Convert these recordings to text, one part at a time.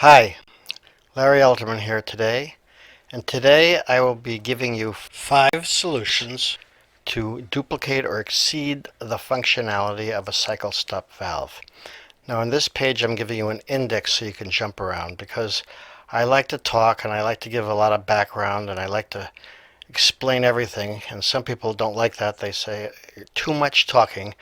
Hi, Larry Elderman here today, and today I will be giving you 5 solutions to duplicate or exceed the functionality of a cycle stop valve. Now on this page I'm giving you an index so you can jump around because I like to talk and I like to give a lot of background and I like to explain everything, and some people don't like that. They say too much talking.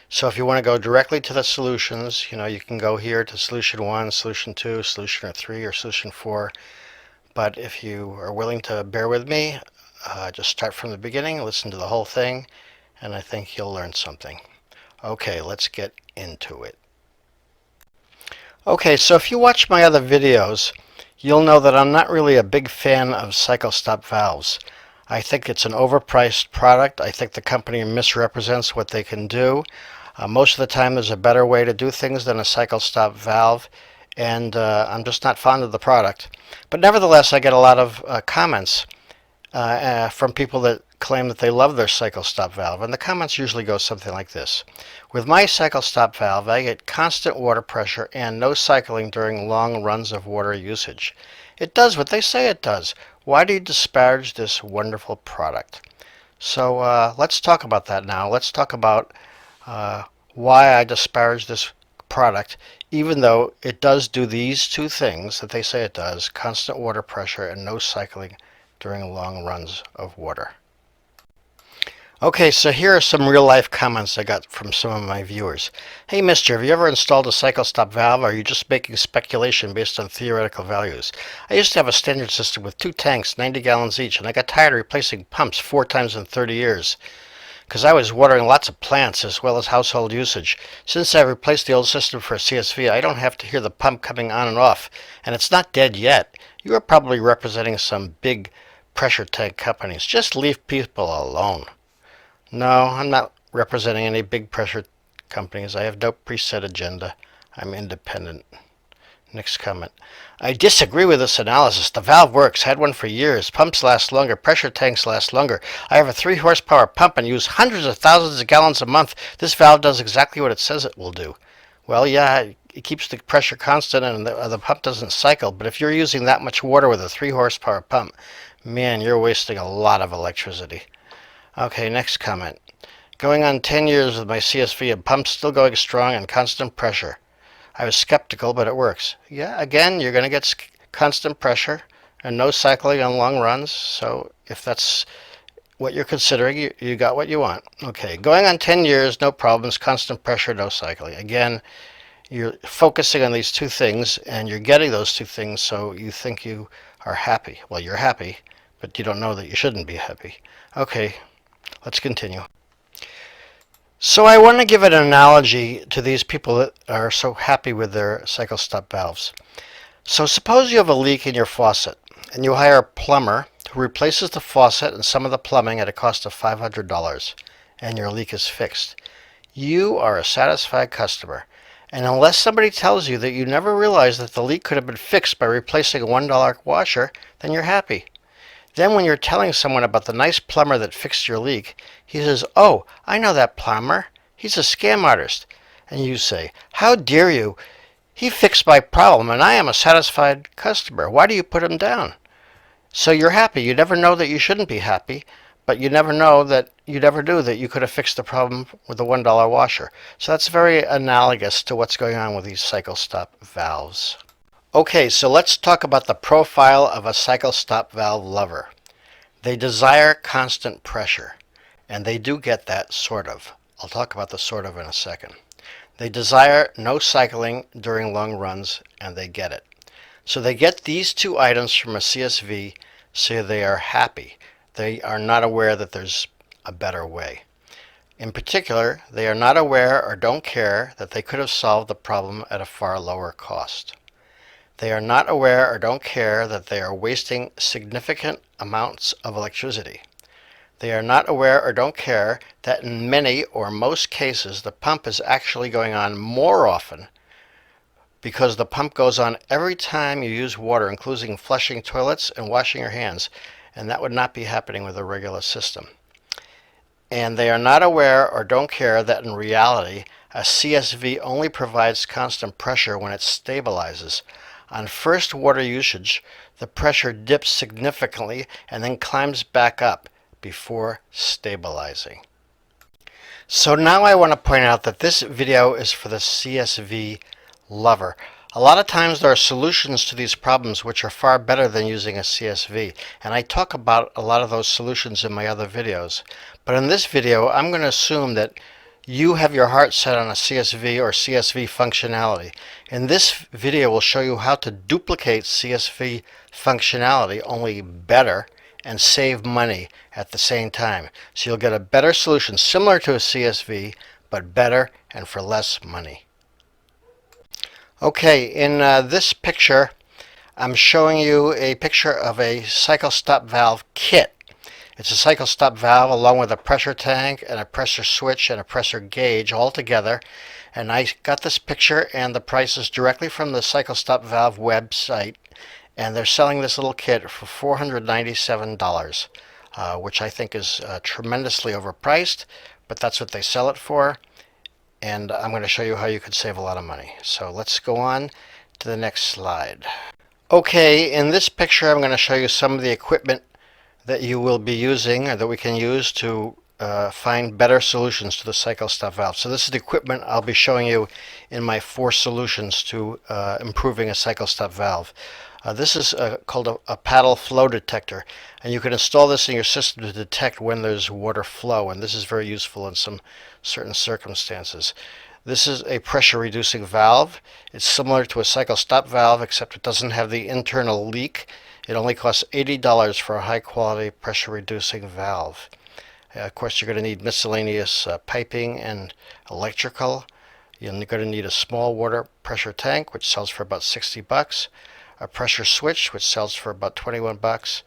So if you want to go directly to the solutions, you can go here to solution 1, solution 2, solution 3, or solution 4. But if you are willing to bear with me, just start from the beginning, listen to the whole thing, and I think you'll learn something. Okay, let's get into it. Okay, so if you watch my other videos, you'll know that I'm not really a big fan of cycle stop valves. I think it's an overpriced product. I think the company misrepresents what they can do. Most of the time there's a better way to do things than a cycle stop valve, and I'm just not fond of the product. But nevertheless, I get a lot of comments from people that claim that they love their cycle stop valve, and the comments usually go something like this. With my cycle stop valve, I get constant water pressure and no cycling during long runs of water usage. It does what they say it does. Why do you disparage this wonderful product? So let's talk about that now. Let's talk about why I disparage this product, even though it does do these 2 things that they say it does: constant water pressure and no cycling during long runs of water. Okay, so here are some real life comments I got from some of my viewers. Hey mister, have you ever installed a cycle stop valve, or are you just making speculation based on theoretical values? I used to have a standard system with 2 tanks, 90 gallons each, and I got tired of replacing pumps 4 times in 30 years. Because I was watering lots of plants as well as household usage. Since I replaced the old system for a CSV, I don't have to hear the pump coming on and off, and it's not dead yet. You are probably representing some big pressure tank companies. Just leave people alone. No, I'm not representing any big pressure companies. I have no preset agenda. I'm independent. Next comment. I disagree with this analysis. The valve works. Had one for years. Pumps last longer. Pressure tanks last longer. I have a 3 horsepower pump and use hundreds of thousands of gallons a month. This valve does exactly what it says it will do. Well, yeah, it keeps the pressure constant and the pump doesn't cycle. But if you're using that much water with a 3 horsepower pump, man, you're wasting a lot of electricity. Okay, next comment. Going on 10 years with my CSV and pump still going strong and constant pressure. I was skeptical, but it works. Yeah, again, you're going to get constant pressure and no cycling on long runs. So if that's what you're considering, you got what you want. Okay, going on 10 years, no problems, constant pressure, no cycling. Again, you're focusing on these 2 things and you're getting those 2 things, so you think you are happy. Well, you're happy, but you don't know that you shouldn't be happy. Okay, let's continue. So I want to give an analogy to these people that are so happy with their cycle stop valves. So suppose you have a leak in your faucet and you hire a plumber who replaces the faucet and some of the plumbing at a cost of $500, and your leak is fixed. You are a satisfied customer, and unless somebody tells you that you never realized that the leak could have been fixed by replacing a $1 washer, then you're happy. Then when you're telling someone about the nice plumber that fixed your leak, he says, "Oh, I know that plumber. He's a scam artist." And you say, "How dare you? He fixed my problem and I am a satisfied customer. Why do you put him down?" So you're happy. You never know that you shouldn't be happy, but you never know that you never knew that you could have fixed the problem with a $1 washer. So that's very analogous to what's going on with these cycle stop valves. Okay, so let's talk about the profile of a cycle stop valve lover. They desire constant pressure, and they do get that, sort of. I'll talk about the sort of in a second. They desire no cycling during long runs, and they get it. So they get these 2 items from a CSV, so they are happy. They are not aware that there's a better way. In particular, they are not aware or don't care that they could have solved the problem at a far lower cost. They are not aware or don't care that they are wasting significant amounts of electricity. They are not aware or don't care that in many or most cases the pump is actually going on more often, because the pump goes on every time you use water, including flushing toilets and washing your hands, and that would not be happening with a regular system. And they are not aware or don't care that in reality a CSV only provides constant pressure when it stabilizes. On first water usage, the pressure dips significantly and then climbs back up before stabilizing. So now I want to point out that this video is for the CSV Lover. A lot of times there are solutions to these problems which are far better than using a CSV, and I talk about a lot of those solutions in my other videos. But in this video, I'm going to assume that you have your heart set on a CSV or CSV functionality. In this video, we'll show you how to duplicate CSV functionality, only better, and save money at the same time. So you'll get a better solution similar to a CSV, but better and for less money. Okay, in this picture, I'm showing you a picture of a cycle stop valve kit. It's a cycle stop valve along with a pressure tank and a pressure switch and a pressure gauge all together. And I got this picture and the price is directly from the cycle stop valve website. And they're selling this little kit for $497, which I think is tremendously overpriced, but that's what they sell it for. And I'm going to show you how you could save a lot of money. So let's go on to the next slide. Okay, in this picture I'm going to show you some of the equipment that you will be using, or that we can use to find better solutions to the cycle stop valve. So this is the equipment I'll be showing you in my 4 solutions to improving a cycle stop valve. This is called a paddle flow detector, and you can install this in your system to detect when there's water flow, and this is very useful in some certain circumstances. This is a pressure reducing valve. It's similar to a cycle stop valve, except it doesn't have the internal leak. It only costs $80 for a high quality pressure reducing valve. Of course, you're going to need miscellaneous piping and electrical. You're going to need a small water pressure tank, which sells for about $60, a pressure switch, which sells for about $21,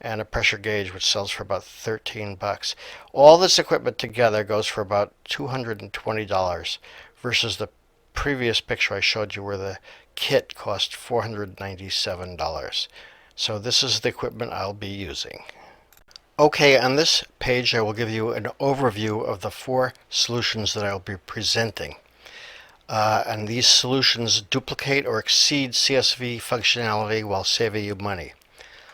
and a pressure gauge, which sells for about $13. All this equipment together goes for about $220 versus the previous picture I showed you where the kit cost $497. So this is the equipment I'll be using. Okay, on this page I will give you an overview of the 4 solutions that I will be presenting. And these solutions duplicate or exceed CSV functionality while saving you money.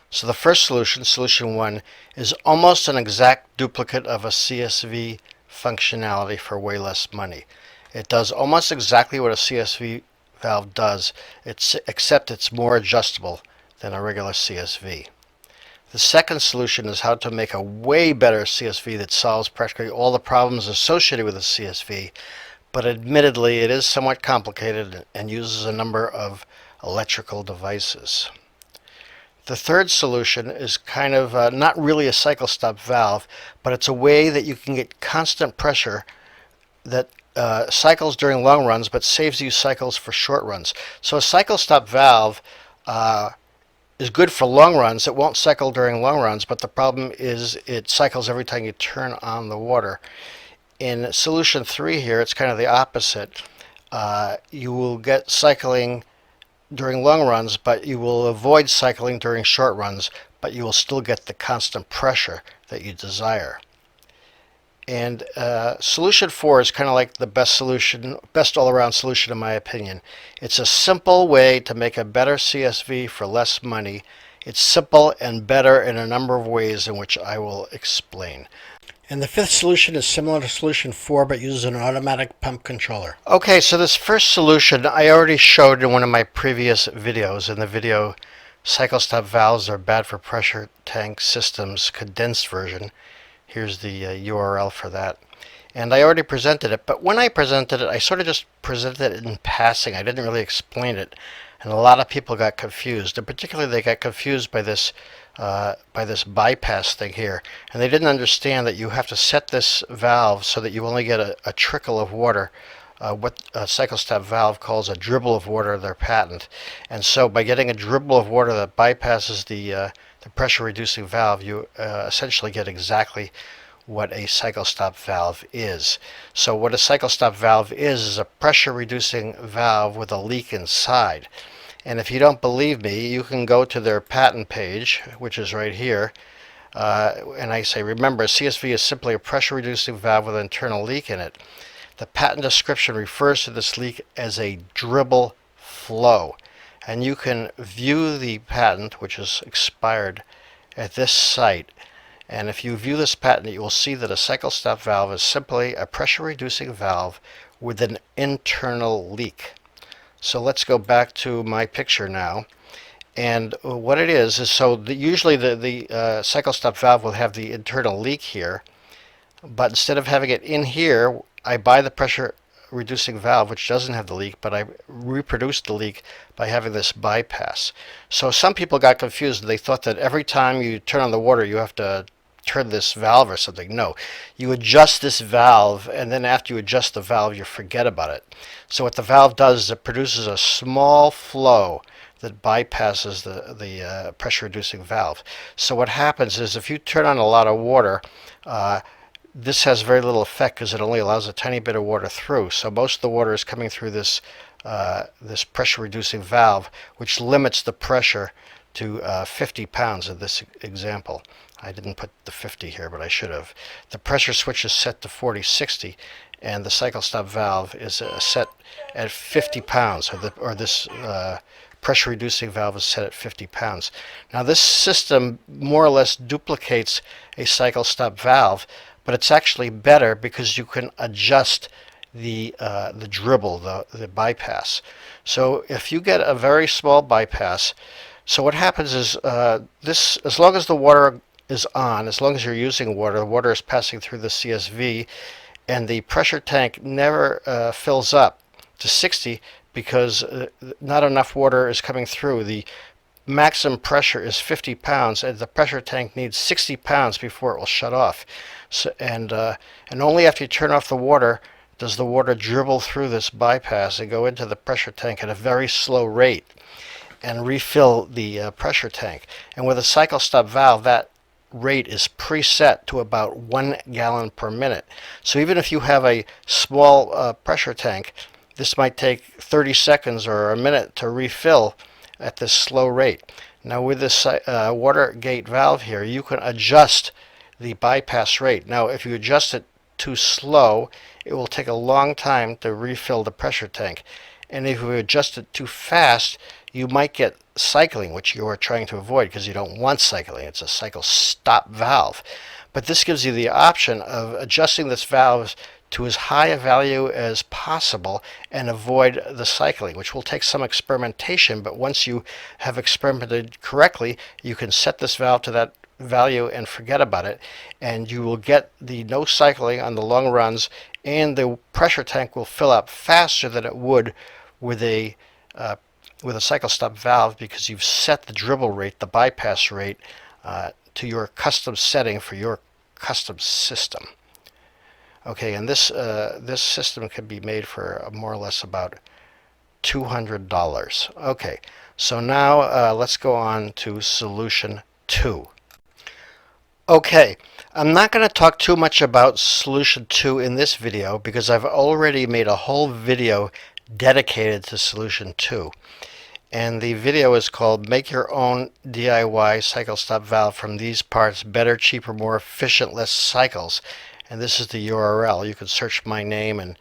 So the first solution, solution 1, is almost an exact duplicate of a CSV functionality for way less money. It does almost exactly what a CSV valve does, except it's more adjustable than a regular CSV. The second solution is how to make a way better CSV that solves practically all the problems associated with a CSV, but admittedly it is somewhat complicated and uses a number of electrical devices. The third solution is kind of not really a cycle stop valve, but it's a way that you can get constant pressure that cycles during long runs but saves you cycles for short runs. So a cycle stop valve is good for long runs. It won't cycle during long runs, but the problem is it cycles every time you turn on the water. In solution 3 here, it's kind of the opposite. You will get cycling during long runs, but you will avoid cycling during short runs, but you will still get the constant pressure that you desire. And solution 4 is kind of like the best solution, best all-around solution in my opinion. It's a simple way to make a better CSV for less money. It's simple and better in a number of ways in which I will explain. And the 5th solution is similar to solution 4 but uses an automatic pump controller. Okay, so this first solution I already showed in one of my previous videos. In the video Cycle Stop Valves Are Bad for Pressure Tank Systems condensed version. Here's the URL for that. And I already presented it, but when I presented it, I sort of just presented it in passing. I didn't really explain it. And a lot of people got confused. And particularly they got confused by this bypass thing here. And they didn't understand that you have to set this valve so that you only get a trickle of water. What a cycle stop valve calls a dribble of water, their patent. And so by getting a dribble of water that bypasses the pressure reducing valve, you essentially get exactly what a cycle stop valve is. So what a cycle stop valve is a pressure reducing valve with a leak inside. And if you don't believe me, you can go to their patent page, which is right here. And I say, remember, CSV is simply a pressure reducing valve with an internal leak in it. The patent description refers to this leak as a dribble flow. and you can view the patent, which is expired, at this site. And if you view this patent, you will see that a cycle stop valve is simply a pressure reducing valve with an internal leak. So let's go back to my picture now. And what it is so usually the cycle stop valve will have the internal leak here, but instead of having it in here, I buy the pressure reducing valve, which doesn't have the leak, but I reproduced the leak by having this bypass. So some people got confused. They thought that every time you turn on the water, you have to turn this valve or something. No, you adjust this valve, and then after you adjust the valve, you forget about it. So what the valve does is it produces a small flow that bypasses the pressure reducing valve. So what happens is if you turn on a lot of water, this has very little effect because it only allows a tiny bit of water through. So most of the water is coming through this this pressure reducing valve, which limits the pressure to 50 pounds in this example. I didn't put the 50 here, but I should have. The pressure switch is set to 40-60, and the cycle stop valve is set at 50 pounds, or this pressure reducing valve is set at 50 pounds. Now this system more or less duplicates a cycle stop valve, but it's actually better because you can adjust the dribble, the bypass. So if you get a very small bypass, so what happens is this, as long as the water is on, as long as you're using water, the water is passing through the CSV, and the pressure tank never fills up to 60 because not enough water is coming through. The maximum pressure is 50 pounds, and the pressure tank needs 60 pounds before it will shut off. So, and only after you turn off the water does the water dribble through this bypass and go into the pressure tank at a very slow rate and refill the pressure tank. And with a cycle stop valve, that rate is preset to about 1 gallon per minute. So even if you have a small pressure tank, this might take 30 seconds or a minute to refill at this slow rate. Now with this water gate valve here, you can adjust the bypass rate. Now if you adjust it too slow, it will take a long time to refill the pressure tank. And if you adjust it too fast, you might get cycling, which you are trying to avoid because you don't want cycling. It's a cycle stop valve. But this gives you the option of adjusting this valve to as high a value as possible and avoid the cycling, which will take some experimentation, but once you have experimented correctly, you can set this valve to that value and forget about it, and you will get the no cycling on the long runs, and the pressure tank will fill up faster than it would with a cycle stop valve because you've set the dribble rate, the bypass rate, to your custom setting for your custom system. Okay, and this system can be made for more or less about $200. Okay, so now let's go on to solution 2. Okay, I'm not going to talk too much about solution 2 in this video because I've already made a whole video dedicated to solution 2. And the video is called Make Your Own DIY Cycle Stop Valve from These Parts, Better, Cheaper, More Efficient, Less Cycles. And this is the URL. You can search my name and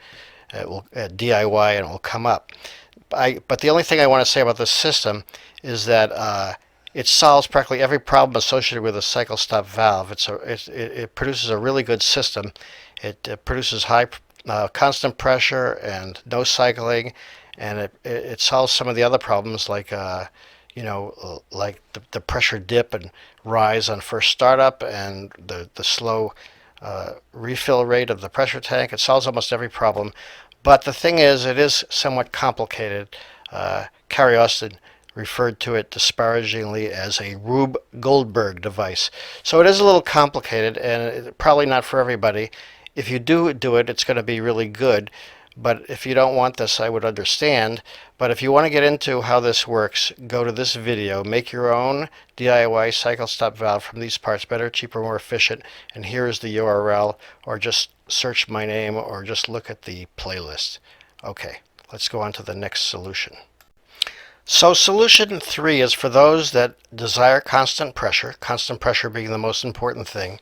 it will DIY and it will come up. But the only thing I want to say about this system is that it solves practically every problem associated with a cycle stop valve. It produces a really good system. It produces high constant pressure and no cycling, and it solves some of the other problems like like the pressure dip and rise on first startup and the slow refill rate of the pressure tank. It solves almost every problem, but the thing is, it is somewhat complicated. Carrie Austin referred to it disparagingly as a Rube Goldberg device. So it is a little complicated and probably not for everybody. If you do it, it's going to be really good. But if you don't want this, I would understand. But if you want to get into how this works, go to this video, Make Your Own DIY Cycle Stop Valve from These Parts, Better, Cheaper, More Efficient. And here is the URL, or just search my name, or just look at the playlist. Okay, let's go on to the next solution. So solution 3 is for those that desire constant pressure being the most important thing.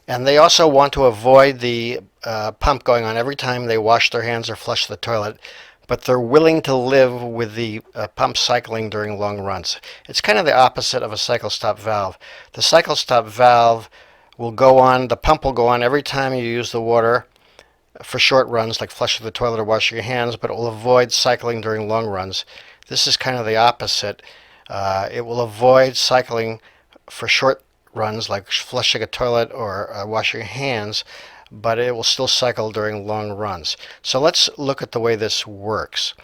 And they also want to avoid the pump going on every time they wash their hands or flush the toilet, but they're willing to live with the pump cycling during long runs. It's kind of the opposite of a cycle stop valve. The cycle stop valve will go on, the pump will go on every time you use the water for short runs, like flushing the toilet or washing your hands, but it will avoid cycling during long runs. This is kind of the opposite. It will avoid cycling for short runs, like flushing a toilet or washing your hands, but it will still cycle during long runs. So let's look at the way this works.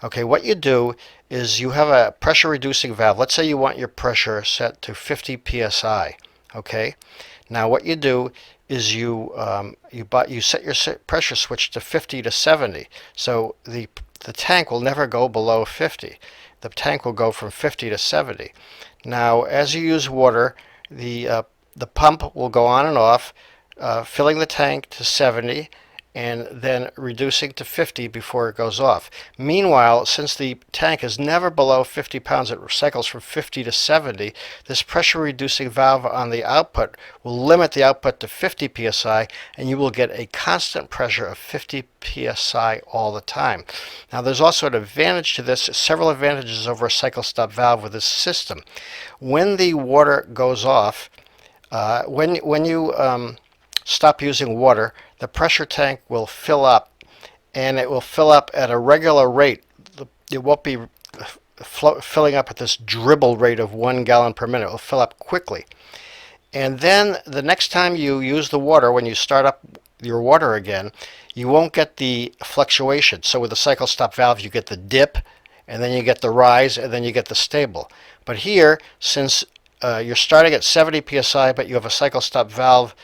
Okay, what you do is you have a pressure reducing valve. Let's say you want your pressure set to 50 psi. Okay, now what you do is you set your pressure switch to 50 to 70. So the tank will never go below 50. The tank will go from 50 to 70. Now, as you use water, the pump will go on and off, filling the tank to 70 and then reducing to 50 before it goes off. Meanwhile, since the tank is never below 50 pounds, it cycles from 50 to 70, this pressure reducing valve on the output will limit the output to 50 psi, and you will get a constant pressure of 50 psi all the time. Now, there's also an advantage to this, several advantages over a cycle stop valve with this system. When the water goes off, when you stop using water, the pressure tank will fill up, and it will fill up at a regular rate. It won't be filling up at this dribble rate of 1 gallon per minute. It will fill up quickly. And then the next time you use the water, when you start up your water again, you won't get the fluctuation. So with the cycle stop valve, you get the dip, and then you get the rise, and then you get the stable. But here, since you're starting at 70 psi, but you have a cycle stop valve,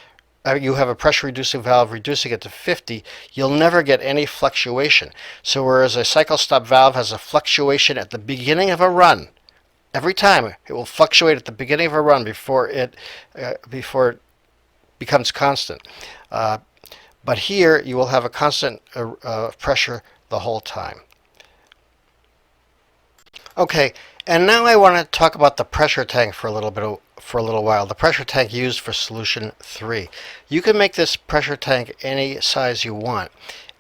you have a pressure reducing valve reducing it to 50, you'll never get any fluctuation. So whereas a cycle stop valve has a fluctuation at the beginning of a run, every time it will fluctuate at the beginning of a run before it becomes constant. But here you will have a constant pressure the whole time. Okay, and now I want to talk about the pressure tank for a little while. The pressure tank used for solution 3. You can make this pressure tank any size you want,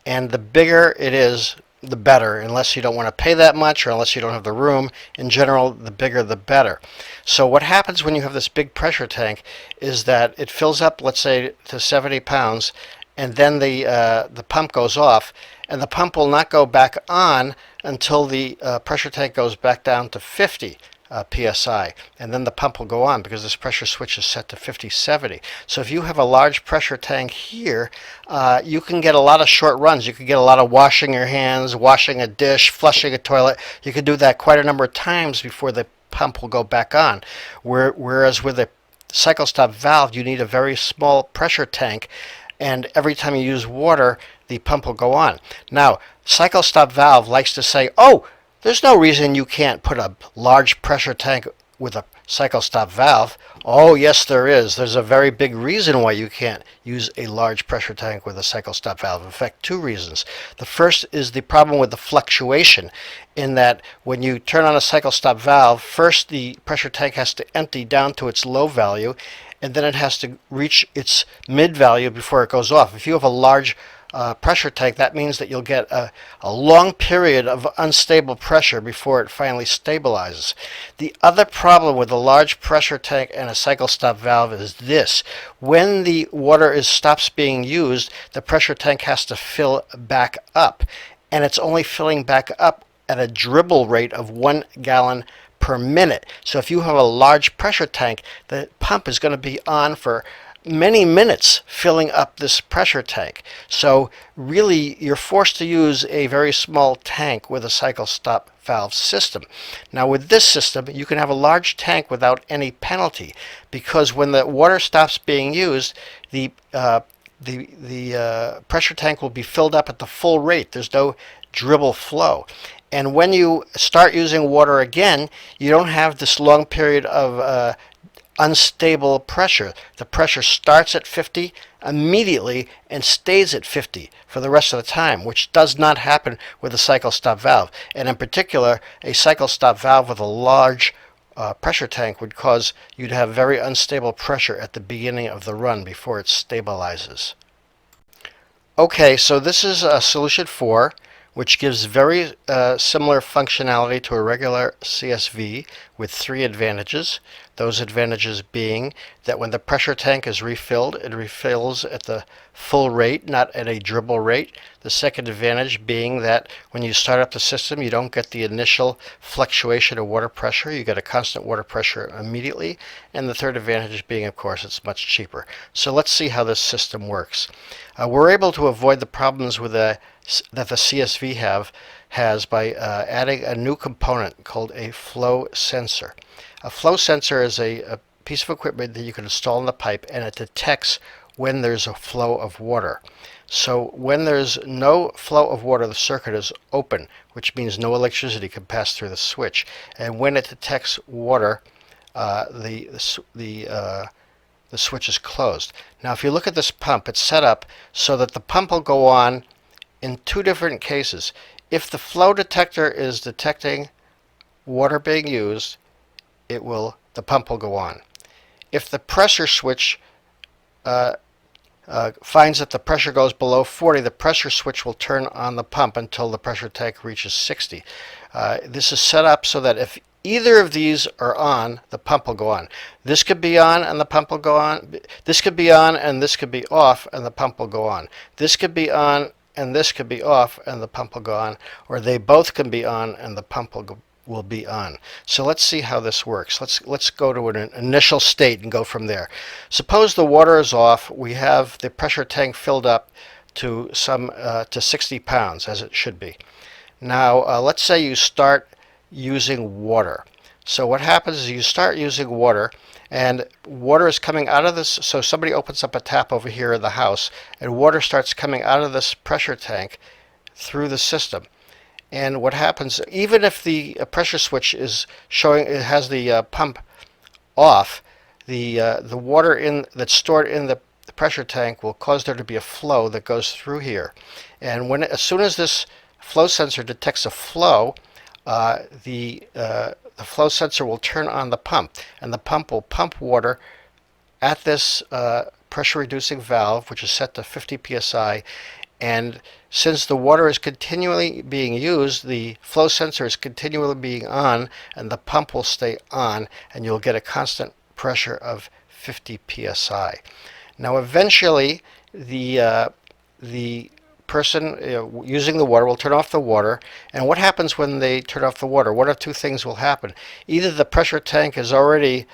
and the bigger it is, the better, unless you don't want to pay that much or unless you don't have the room. In general, the bigger the better. So what happens when you have this big pressure tank is that it fills up, let's say, to 70 pounds, and then the pump goes off, and the pump will not go back on until the pressure tank goes back down to 50 psi, and then the pump will go on because this pressure switch is set to 50-70. So if you have a large pressure tank here, you can get a lot of short runs. You can get a lot of washing your hands, washing a dish, flushing a toilet. You can do that quite a number of times before the pump will go back on. Whereas with a cycle stop valve, you need a very small pressure tank, and every time you use water, the pump will go on. Now, cycle stop valve likes to say, oh, there's no reason you can't put a large pressure tank with a cycle stop valve. Oh, yes, there is. There's a very big reason why you can't use a large pressure tank with a cycle stop valve. In fact, 2 reasons. The first is the problem with the fluctuation, in that when you turn on a cycle stop valve, first the pressure tank has to empty down to its low value, and then it has to reach its mid value before it goes off. If you have a large pressure tank, that means that you'll get a long period of unstable pressure before it finally stabilizes. The other problem with a large pressure tank and a cycle stop valve is this: when the water stops being used, the pressure tank has to fill back up, and it's only filling back up at a dribble rate of 1 gallon per minute. So if you have a large pressure tank, the pump is going to be on for many minutes filling up this pressure tank. So really, you're forced to use a very small tank with a cycle stop valve system. Now with this system, you can have a large tank without any penalty, because when the water stops being used, the pressure tank will be filled up at the full rate. There's no dribble flow. And when you start using water again, you don't have this long period of unstable pressure. The pressure starts at 50 immediately and stays at 50 for the rest of the time, which does not happen with a cycle stop valve. And in particular, a cycle stop valve with a large pressure tank would cause you to have very unstable pressure at the beginning of the run before it stabilizes. Okay, so this is solution 4. which gives very similar functionality to a regular CSV with three advantages. Those advantages being that when the pressure tank is refilled, it refills at the full rate, not at a dribble rate. The second advantage being that when you start up the system, you don't get the initial fluctuation of water pressure. You get a constant water pressure immediately. And the third advantage being, of course, it's much cheaper. So let's see how this system works. We're able to avoid the problems with that the CSV has by adding a new component called a flow sensor. A flow sensor is a piece of equipment that you can install in the pipe, and it detects when there's a flow of water. So when there's no flow of water, the circuit is open, which means no electricity can pass through the switch. And when it detects water, the switch is closed. Now if you look at this pump, it's set up so that the pump will go on in two different cases. If the flow detector is detecting water being used, the pump will go on. If the pressure switch finds that the pressure goes below 40, the pressure switch will turn on the pump until the pressure tank reaches 60. This is set up so that if either of these are on, the pump will go on. This could be on and the pump will go on. This could be on and this could be off and the pump will go on. This could be on and this could be off and the pump will go on. Or they both can be on and the pump will be on. So let's see how this works. Let's go to an initial state and go from there. Suppose the water is off. We have the pressure tank filled up to 60 pounds, as it should be. Now let's say you start using water. So what happens is you start using water, and water is coming out of this. So somebody opens up a tap over here in the house, and water starts coming out of this pressure tank through the system. And what happens, even if the pressure switch is showing, it has the pump off, the water that's stored in the pressure tank will cause there to be a flow that goes through here. And as soon as this flow sensor detects a flow, the flow sensor will turn on the pump, and the pump will pump water at this pressure reducing valve, which is set to 50 psi. And since the water is continually being used, the flow sensor is continually being on, and the pump will stay on, and you'll get a constant pressure of 50 psi. Now eventually the person using the water will turn off the water, and what happens when they turn off the water? One of two things will happen. Either the pressure tank is already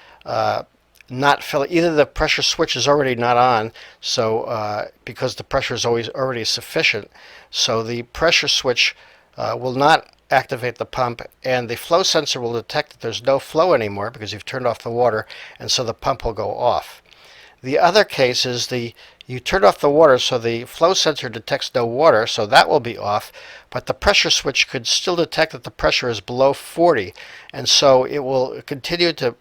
not filling, either the pressure switch is already not on, so because the pressure is already sufficient, so the pressure switch will not activate the pump, and the flow sensor will detect that there's no flow anymore because you've turned off the water, and so the pump will go off. The other case is you turn off the water, so the flow sensor detects no water, so that will be off, but the pressure switch could still detect that the pressure is below 40, and so it will continue to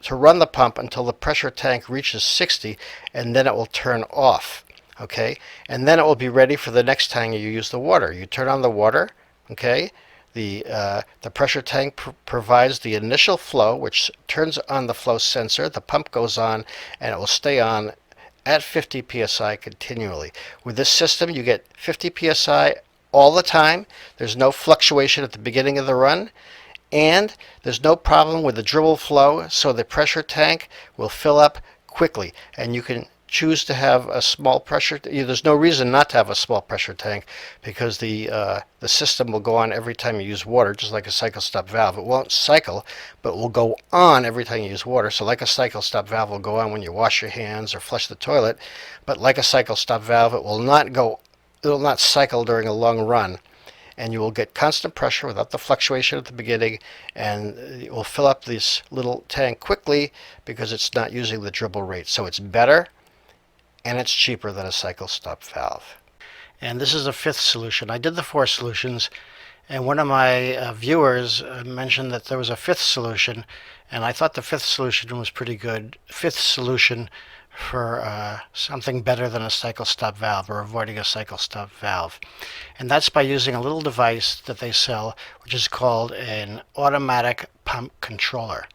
run the pump until the pressure tank reaches 60, and then it will turn off. Okay, and then it will be ready for the next time you use the water. You turn on the water. Okay, the pressure tank provides the initial flow, which turns on the flow sensor. The pump goes on, and it will stay on at 50 psi continually. With this system, you get 50 psi all the time. There's no fluctuation at the beginning of the run. And there's no problem with the dribble flow, so the pressure tank will fill up quickly. And you can choose to have a small pressure. There's no reason not to have a small pressure tank, because the system will go on every time you use water, just like a cycle stop valve. It won't cycle, but it will go on every time you use water. So like a cycle stop valve will go on when you wash your hands or flush the toilet, but like a cycle stop valve, it will not cycle during a long run. And you will get constant pressure without the fluctuation at the beginning, and it will fill up this little tank quickly because it's not using the dribble rate. So it's better, and it's cheaper than a cycle stop valve. And this is a fifth solution. I did the four solutions, and one of my viewers mentioned that there was a fifth solution, and I thought the fifth solution was pretty good. Fifth solution for something better than a cycle stop valve, or avoiding a cycle stop valve. And that's by using a little device that they sell, which is called an automatic pump controller.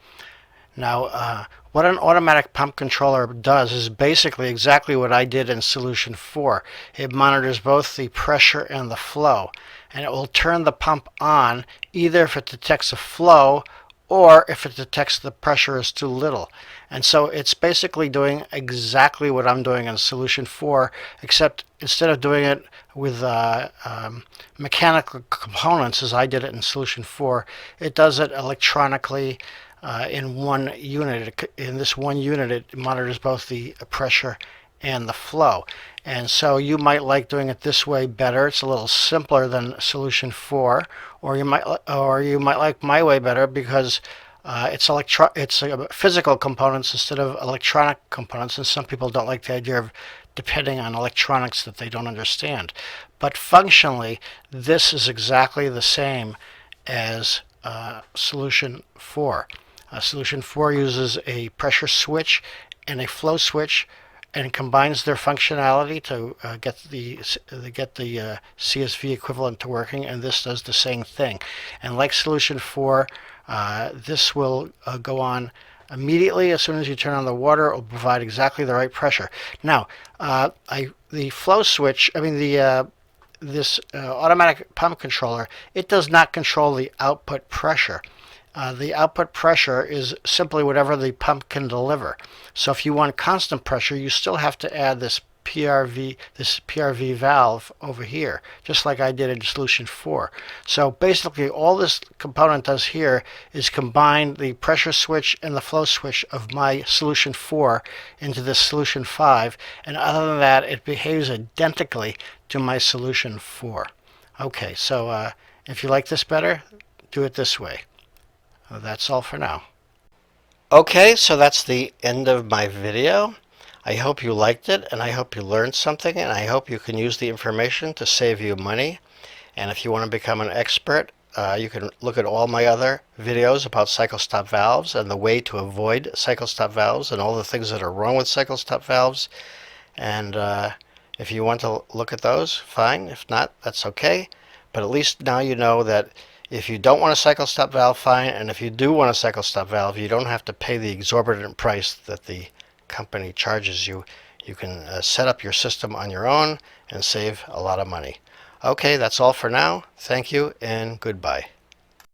Now, what an automatic pump controller does is basically exactly what I did in solution 4. It monitors both the pressure and the flow. and it will turn the pump on either if it detects a flow or if it detects the pressure is too little. And so it's basically doing exactly what I'm doing in solution 4, except instead of doing it with mechanical components as I did it in solution 4, it does it electronically in one unit. In this one unit, it monitors both the pressure and the flow. And so you might like doing it this way better. It's a little simpler than solution 4, or you might like my way better because it's physical components instead of electronic components, and some people don't like the idea of depending on electronics that they don't understand. But functionally, this is exactly the same as solution 4. Solution 4 uses a pressure switch and a flow switch and combines their functionality to get the CSV equivalent to working, and this does the same thing. And like solution 4, this will go on immediately as soon as you turn on the water. It will provide exactly the right pressure. Now, the flow switch, this automatic pump controller, it does not control the output pressure. The output pressure is simply whatever the pump can deliver. So if you want constant pressure, you still have to add this PRV valve over here, just like I did in solution 4. So basically all this component does here is combine the pressure switch and the flow switch of my solution 4 into this solution 5, and other than that it behaves identically to my solution 4. Okay, so if you like this better, do it this way. That's all for now. Okay, so that's the end of my video. I hope you liked it, and I hope you learned something, and I hope you can use the information to save you money. And if you want to become an expert, you can look at all my other videos about cycle stop valves and the way to avoid cycle stop valves and all the things that are wrong with cycle stop valves. And if you want to look at those, fine. If not, that's okay. But at least now you know that if you don't want a cycle stop valve, fine. And if you do want a cycle stop valve, you don't have to pay the exorbitant price that the company charges you. You can set up your system on your own and save a lot of money. Okay, that's all for now. Thank you and goodbye.